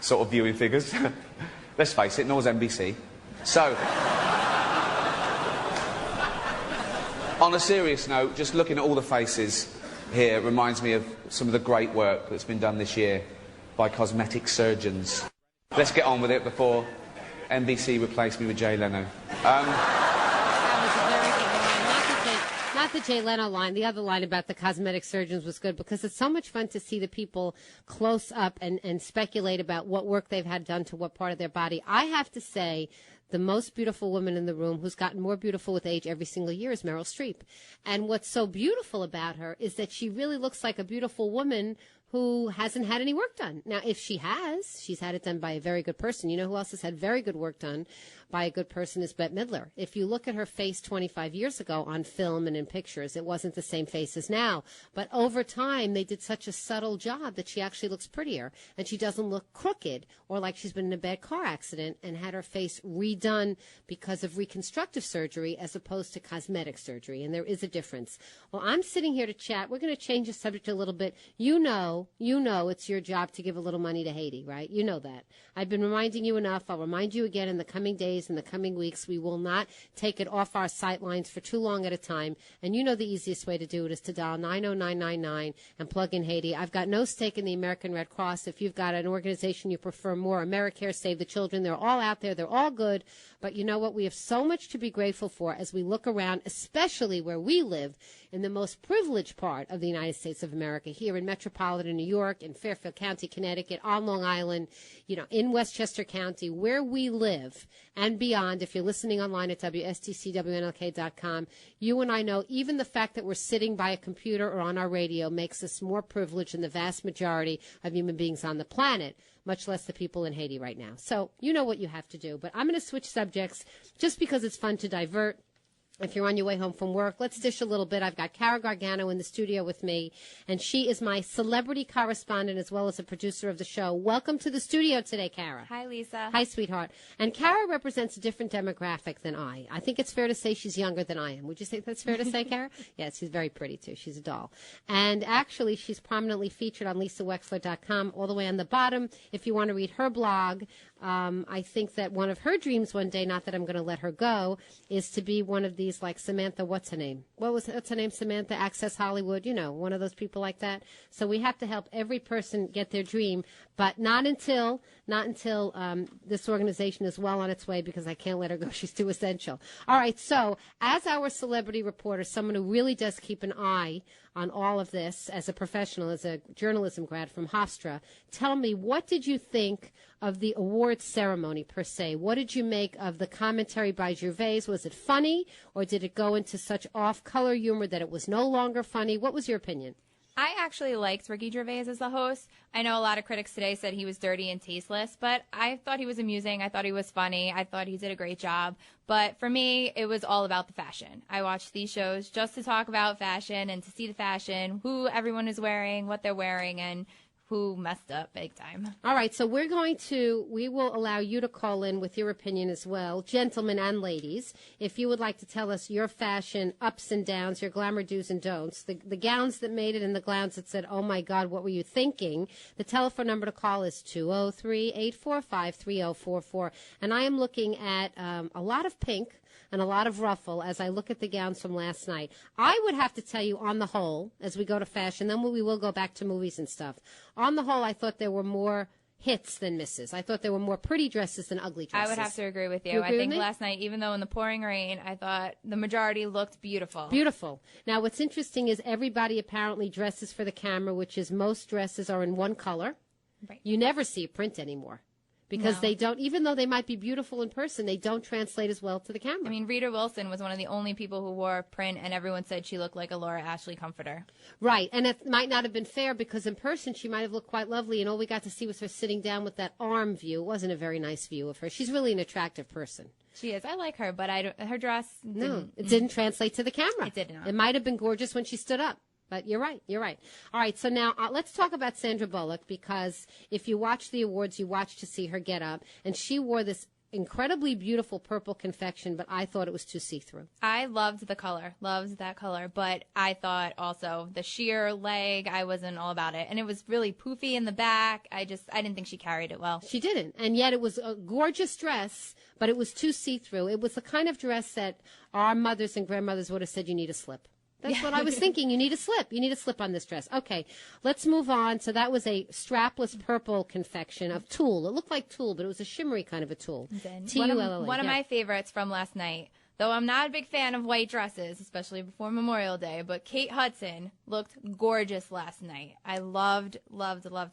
sort of viewing figures. Let's face it, nor's NBC. So, on a serious note, just looking at all the faces here reminds me of some of the great work that's been done this year by cosmetic surgeons. Let's get on with it before NBC replaced me with Jay Leno. Not the Jay Leno line. The other line about the cosmetic surgeons was good because it's so much fun to see the people close up and speculate about what work they've had done to what part of their body. I have to say, the most beautiful woman in the room, who's gotten more beautiful with age every single year, is Meryl Streep. And what's so beautiful about her is that she really looks like a beautiful woman who hasn't had any work done. Now, if she has, she's had it done by a very good person. You know who else has had very good work done by a good person is Bette Midler. If you look at her face 25 years ago on film and in pictures, it wasn't the same face as now. But over time, they did such a subtle job that she actually looks prettier. And she doesn't look crooked or like she's been in a bad car accident and had her face redone because of reconstructive surgery as opposed to cosmetic surgery. And there is a difference. Well, I'm sitting here to chat. We're going to change the subject a little bit. You know it's your job to give a little money to Haiti, right? You know that. I've been reminding you enough. I'll remind you again in the coming days, in the coming weeks. We will not take it off our sight lines for too long at a time. And you know the easiest way to do it is to dial 90999 and plug in Haiti. I've got no stake in the American Red Cross. If you've got an organization you prefer more, AmeriCare, Save the Children, they're all out there. They're all good. But you know what? We have so much to be grateful for as we look around, especially where we live in the most privileged part of the United States of America, here in metropolitan New York, in Fairfield County, Connecticut, on Long Island, in Westchester County, where we live and beyond. If you're listening online at WSTCWNLK.com, you and I know even the fact that we're sitting by a computer or on our radio makes us more privileged than the vast majority of human beings on the planet, much less the people in Haiti right now. So you know what you have to do. But I'm going to switch subjects just because it's fun to divert. If you're on your way home from work, let's dish a little bit. I've got Cara Gargano in the studio with me, and she is my celebrity correspondent as well as a producer of the show. Welcome to the studio today, Cara. Hi, Lisa. Hi, sweetheart. And Cara represents a different demographic than I. I think it's fair to say she's younger than I am. Would you say that's fair to say, Cara? Yes, she's very pretty, too. She's a doll. And actually, she's prominently featured on LisaWexler.com all the way on the bottom. If you want to read her blog, I think that one of her dreams one day, not that I'm going to let her go, is to be one of these like Samantha, what's her name? What's her name? Samantha, Access Hollywood, one of those people like that. So we have to help every person get their dream, but not until this organization is well on its way, because I can't let her go. She's too essential. All right. So as our celebrity reporter, someone who really does keep an eye on all of this as a professional, as a journalism grad from Hofstra, tell me, what did you think of the awards ceremony per se? What did you make of the commentary by Gervais? Was it funny, or did it go into such off-color humor that it was no longer funny? What was your opinion? I actually liked Ricky Gervais as the host. I know a lot of critics today said he was dirty and tasteless, but I thought he was amusing. I thought he was funny. I thought he did a great job. But for me, it was all about the fashion. I watched these shows just to talk about fashion and to see the fashion, who everyone is wearing, what they're wearing, and who messed up big time. All right, so we will allow you to call in with your opinion as well, gentlemen and ladies, if you would like to tell us your fashion ups and downs, your glamour do's and don'ts, the gowns that made it and the gowns that said, oh my God, what were you thinking? The telephone number to call is 203-845-3044, and I am looking at a lot of pink and a lot of ruffle as I look at the gowns from last night. I would have to tell you, on the whole, as we go to fashion, then we will go back to movies and stuff. On the whole, I thought there were more hits than misses. I thought there were more pretty dresses than ugly dresses. I would have to agree with you. I think last night, even though in the pouring rain, I thought the majority looked beautiful. Beautiful. Now, what's interesting is everybody apparently dresses for the camera, which is most dresses are in one color. Right. You never see a print anymore. Because they don't, even though they might be beautiful in person, they don't translate as well to the camera. I mean, Rita Wilson was one of the only people who wore print, and everyone said she looked like a Laura Ashley comforter. Right, and it might not have been fair, because in person she might have looked quite lovely, and all we got to see was her sitting down with that arm view. It wasn't a very nice view of her. She's really an attractive person. She is. I like her, but her dress didn't translate to the camera. It did not. It might have been gorgeous when she stood up. But you're right. All right, so now let's talk about Sandra Bullock, because if you watch the awards, you watch to see her get up, and she wore this incredibly beautiful purple confection, but I thought it was too see-through. I loved the color, loved that color, but I thought also the sheer leg, I wasn't all about it. And it was really poofy in the back. I didn't think she carried it well. She didn't. And yet it was a gorgeous dress, but it was too see-through. It was the kind of dress that our mothers and grandmothers would have said you need a slip. That's what I was thinking. You need a slip. You need a slip on this dress. Okay, let's move on. So that was a strapless purple confection of tulle. It looked like tulle, but it was a shimmery kind of a tulle. T-U-L-L-E. One of my favorites from last night, though I'm not a big fan of white dresses, especially before Memorial Day, but Kate Hudson looked gorgeous last night. I loved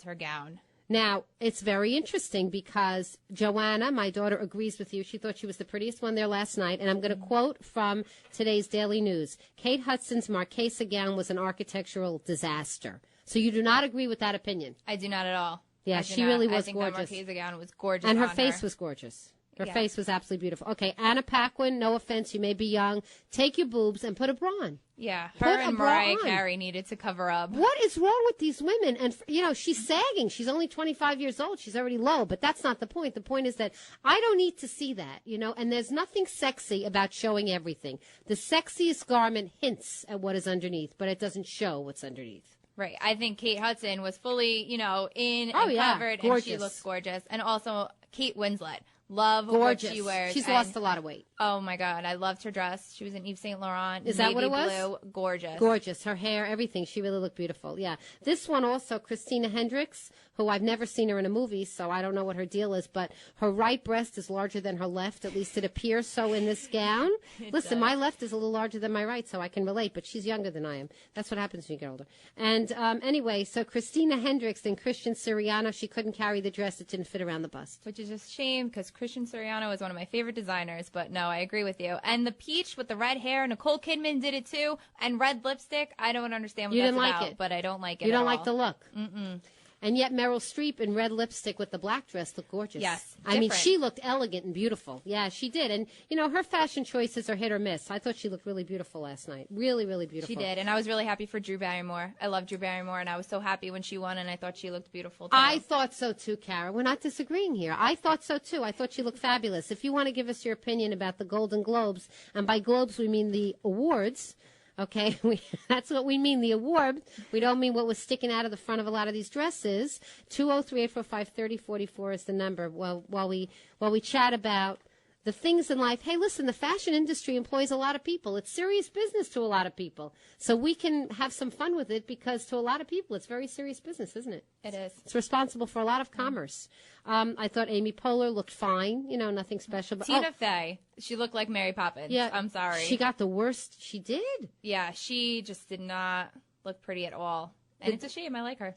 her gown. Now, it's very interesting because Joanna, my daughter, agrees with you. She thought she was the prettiest one there last night. And I'm going to quote from today's Daily News. Kate Hudson's Marchesa gown was an architectural disaster. So you do not agree with that opinion? I do not at all. Yeah, she really was gorgeous. I think that Marchesa gown was gorgeous. And her face was gorgeous. Her face was absolutely beautiful. Okay, Anna Paquin, no offense, you may be young. Take your boobs and put a bra on. Yeah, her and Mariah Carey needed to cover up. What is wrong with these women? And, she's sagging. She's only 25 years old. She's already low, but that's not the point. The point is that I don't need to see that, and there's nothing sexy about showing everything. The sexiest garment hints at what is underneath, but it doesn't show what's underneath. Right. I think Kate Hudson was fully, in and covered, gorgeous. And she looked gorgeous. And also Kate Winslet. Love gorgeous. What she wears. She's lost a lot of weight. Oh, my God. I loved her dress. She was in Yves Saint Laurent. Is that what it was? Blue. Gorgeous. Gorgeous. Her hair, everything. She really looked beautiful. Yeah. This one also, Christina Hendricks, who I've never seen her in a movie, so I don't know what her deal is, but her right breast is larger than her left. At least it appears so in this gown. Listen, my left is a little larger than my right, so I can relate, but she's younger than I am. That's what happens when you get older. And anyway, so Christina Hendricks and Christian Siriano, she couldn't carry the dress. It didn't fit around the bust. Which is a shame because Christian Siriano is one of my favorite designers, but no, I agree with you. And the peach with the red hair, Nicole Kidman did it too, and red lipstick. I don't understand what you that's didn't about, like it. But I don't like it. You don't at like all. the look. Mm-mm. And yet Meryl Streep in red lipstick with the black dress looked gorgeous. Yes, I mean, she looked elegant and beautiful. Yeah, she did. And, her fashion choices are hit or miss. I thought she looked really beautiful last night. Really, really beautiful. She did. And I was really happy for Drew Barrymore. I love Drew Barrymore, and I was so happy when she won, and I thought she looked beautiful, too. I thought so, too, Kara. We're not disagreeing here. I thought so, too. I thought she looked fabulous. If you want to give us your opinion about the Golden Globes, and by Globes we mean the awards, okay, that's what we mean, the award. We don't mean what was sticking out of the front of a lot of these dresses. 203-845-3044 is the number. Well, while we chat about the things in life. Hey, listen, the fashion industry employs a lot of people. It's serious business to a lot of people. So we can have some fun with it because to a lot of people it's very serious business, isn't it? It is. It's responsible for a lot of commerce. I thought Amy Poehler looked fine, nothing special. But Tina Fey, she looked like Mary Poppins. Yeah, I'm sorry. She got the worst. She did. Yeah, she just did not look pretty at all. And it's a shame. I like her.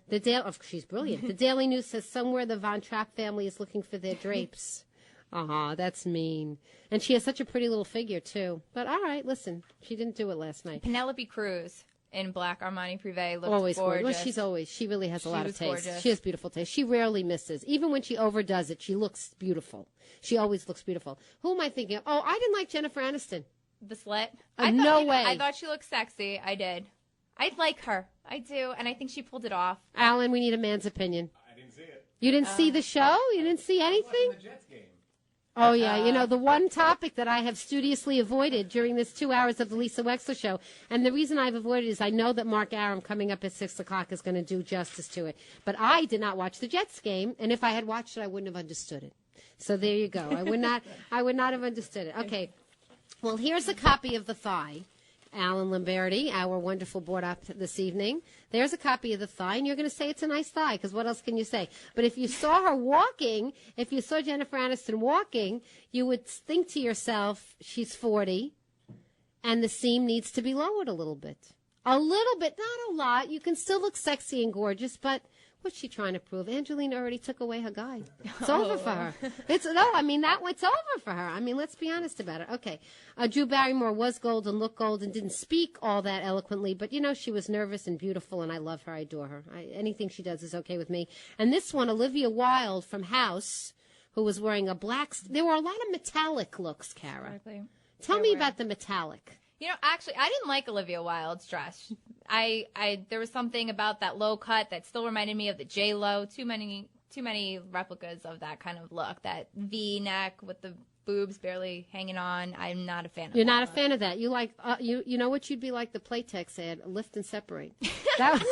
She's brilliant. The Daily News says somewhere the Von Trapp family is looking for their drapes. That's mean. And she has such a pretty little figure, too. But all right, listen, she didn't do it last night. Penelope Cruz in black Armani Privé looked always gorgeous. Well, she really has a lot of taste. Gorgeous. She has beautiful taste. She rarely misses. Even when she overdoes it, she looks beautiful. She always looks beautiful. Who am I thinking of? Oh, I didn't like Jennifer Aniston. The slut? No way. I thought she looked sexy. I did. I like her. I do. And I think she pulled it off. Alan, we need a man's opinion. I didn't see it. You didn't see the show? You didn't see anything? The Jets game. Oh, yeah. The one topic that I have studiously avoided during this 2 hours of the Lisa Wexler show, and the reason I've avoided it is I know that Mark Aram coming up at 6 o'clock is going to do justice to it. But I did not watch the Jets game, and if I had watched it, I wouldn't have understood it. So there you go. I would not have understood it. Okay. Well, here's a copy of The Thigh. Alan Lamberti, our wonderful board up this evening. There's a copy of The Thigh, and you're going to say it's a nice thigh, because what else can you say? But if you saw her walking, if you saw Jennifer Aniston walking, you would think to yourself, she's 40, and the seam needs to be lowered a little bit. A little bit, not a lot. You can still look sexy and gorgeous, but what's she trying to prove? Angelina already took away her guy. It's over for her. It's over for her. I mean, let's be honest about it. Okay. Drew Barrymore was golden, looked golden, didn't speak all that eloquently, but, she was nervous and beautiful, and I love her. I adore her. Anything she does is okay with me. And this one, Olivia Wilde from House, who was wearing a black... There were a lot of metallic looks, Kara. Exactly. Tell me about the metallic. Actually, I didn't like Olivia Wilde's dress. There was something about that low cut that still reminded me of the J-Lo. Too many too many replicas of that kind of look, that V neck with the boobs barely hanging on. I'm not a fan of that. You're not a fan of that. You like, you know what you'd be like, the Playtex ad, lift and separate. That